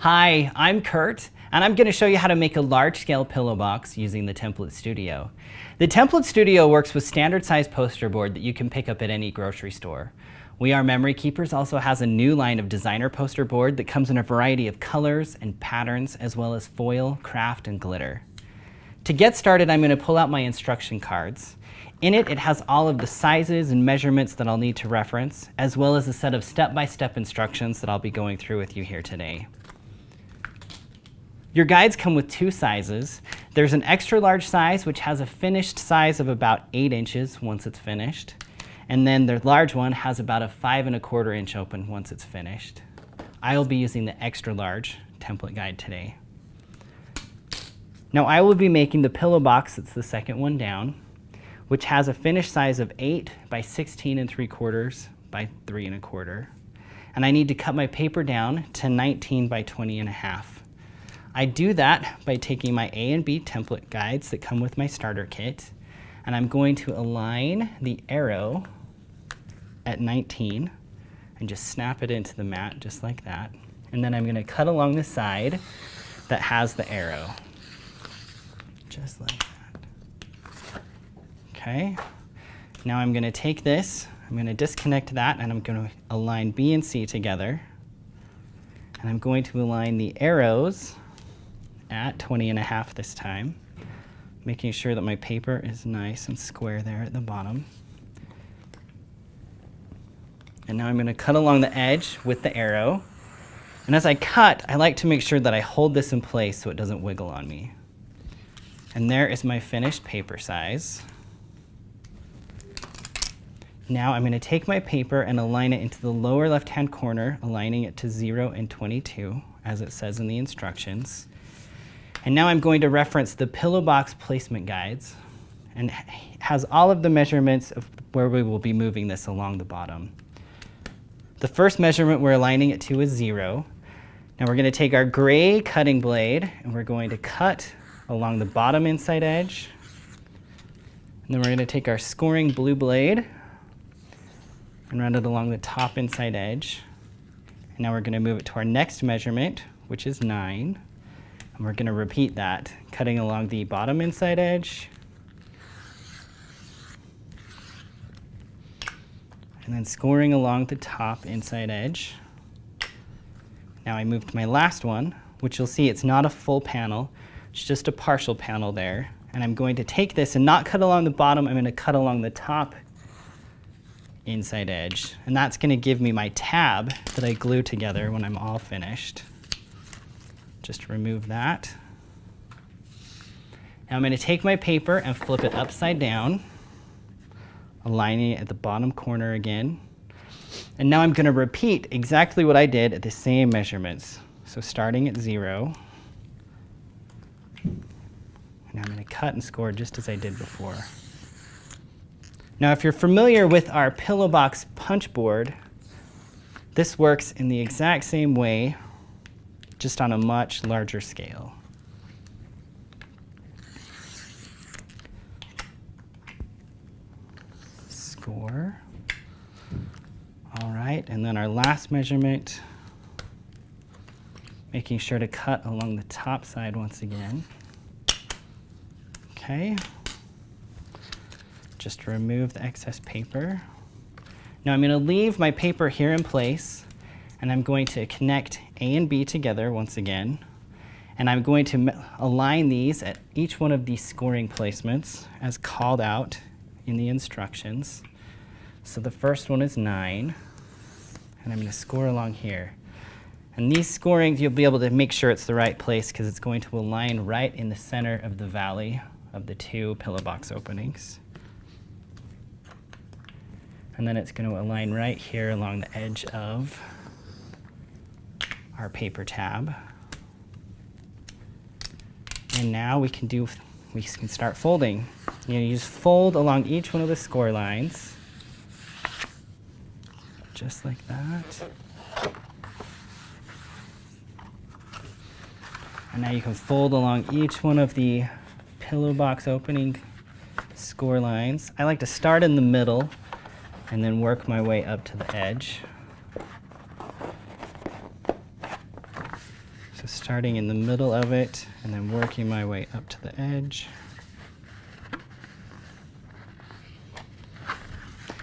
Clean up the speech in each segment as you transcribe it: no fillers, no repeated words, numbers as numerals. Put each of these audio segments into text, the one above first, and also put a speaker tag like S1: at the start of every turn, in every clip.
S1: Hi, I'm Kurt, and I'm going to show you how to make a large-scale pillow box using the Template Studio. The Template Studio works with standard-size poster board that you can pick up at any grocery store. We Are Memory Keepers also has a new line of designer poster board that comes in a variety of colors and patterns, as well as foil, craft, and glitter. To get started, I'm going to pull out my instruction cards. In it, it has all of the sizes and measurements that I'll need to reference, as well as a set of step-by-step instructions that I'll be going through with you here today. Your guides come with two sizes. There's an extra large size, which has a finished size of about 8 inches once it's finished. And then the large one has about a 5 1/4 inch open once it's finished. I will be using the extra large template guide today. Now I will be making the pillow box that's the second one down, which has a finished size of 8 by 16 3/4 by 3 1/4. And I need to cut my paper down to 19 by 20 1/2. I do that by taking my A and B template guides that come with my starter kit, and I'm going to align the arrow at 19 and just snap it into the mat just like that. And then I'm going to cut along the side that has the arrow, just like that. Okay, now I'm going to take this, I'm going to disconnect that, and I'm going to align B and C together. And I'm going to align the arrows at 20 1/2 this time, making sure that my paper is nice and square there at the bottom. And now I'm going to cut along the edge with the arrow. And as I cut, I like to make sure that I hold this in place so it doesn't wiggle on me. And there is my finished paper size. Now I'm going to take my paper and align it into the lower left-hand corner, aligning it to 0 and 22, as it says in the instructions. And now I'm going to reference the pillow box placement guides, and has all of the measurements of where we will be moving this along the bottom. The first measurement we're aligning it to is 0. Now we're going to take our gray cutting blade and we're going to cut along the bottom inside edge. And then we're going to take our scoring blue blade and run it along the top inside edge. And now we're going to move it to our next measurement, which is 9. And we're going to repeat that, cutting along the bottom inside edge, and then scoring along the top inside edge. Now I move to my last one, which you'll see it's not a full panel, it's just a partial panel there. And I'm going to take this and not cut along the bottom, I'm going to cut along the top inside edge. And that's going to give me my tab that I glue together when I'm all finished. Just remove that. Now I'm going to take my paper and flip it upside down, aligning it at the bottom corner again. And now I'm going to repeat exactly what I did at the same measurements. So starting at 0. And I'm going to cut and score just as I did before. Now if you're familiar with our pillow box punch board, this works in the exact same way, just on a much larger scale. Score. All right, and then our last measurement, making sure to cut along the top side once again. Okay. Just remove the excess paper. Now I'm going to leave my paper here in place, and I'm going to connect A and B together once again. And I'm going to align these at each one of these scoring placements as called out in the instructions. So the first one is 9, and I'm going to score along here. And these scorings, you'll be able to make sure it's the right place because it's going to align right in the center of the valley of the 2 pillow box openings. And then it's going to align right here along the edge of our paper tab. And now we can start folding. You just fold along each one of the score lines, just like that. And now you can fold along each one of the pillow box opening score lines. I like to start in the middle and then work my way up to the edge. So starting in the middle of it and then working my way up to the edge.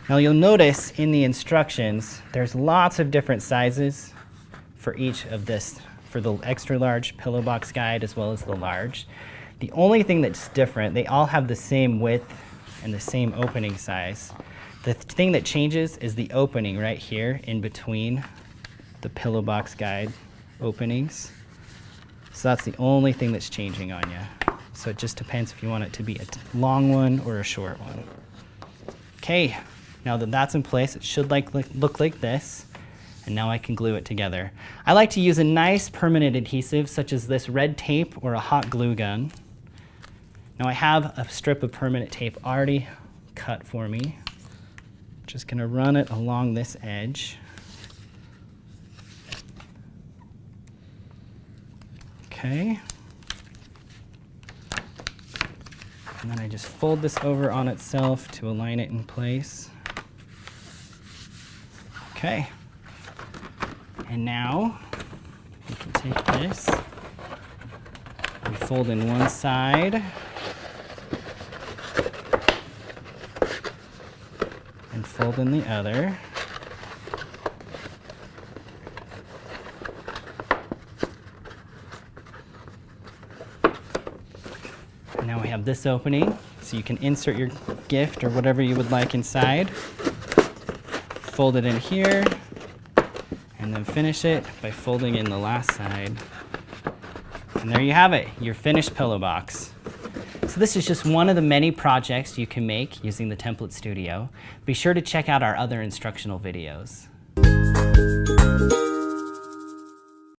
S1: Now you'll notice in the instructions, there's lots of different sizes for each of this, for the extra large pillow box guide as well as the large. The only thing that's different, they all have the same width and the same opening size. The thing that changes is the opening right here in between the pillow box guide openings. So that's the only thing that's changing on you. So it just depends if you want it to be a long one or a short one. Okay. Now that that's in place, it should look like this, and now I can glue it together. I like to use a nice permanent adhesive such as this red tape or a hot glue gun. Now I have a strip of permanent tape already cut for me. Just gonna run it along this edge. Okay. And then I just fold this over on itself to align it in place. Okay, and now we can take this, we fold in one side, and fold in the other. And now we have this opening, so you can insert your gift or whatever you would like inside. Fold it in here, and then finish it by folding in the last side. And there you have it, your finished pillow box. So this is just one of the many projects you can make using the Template Studio. Be sure to check out our other instructional videos.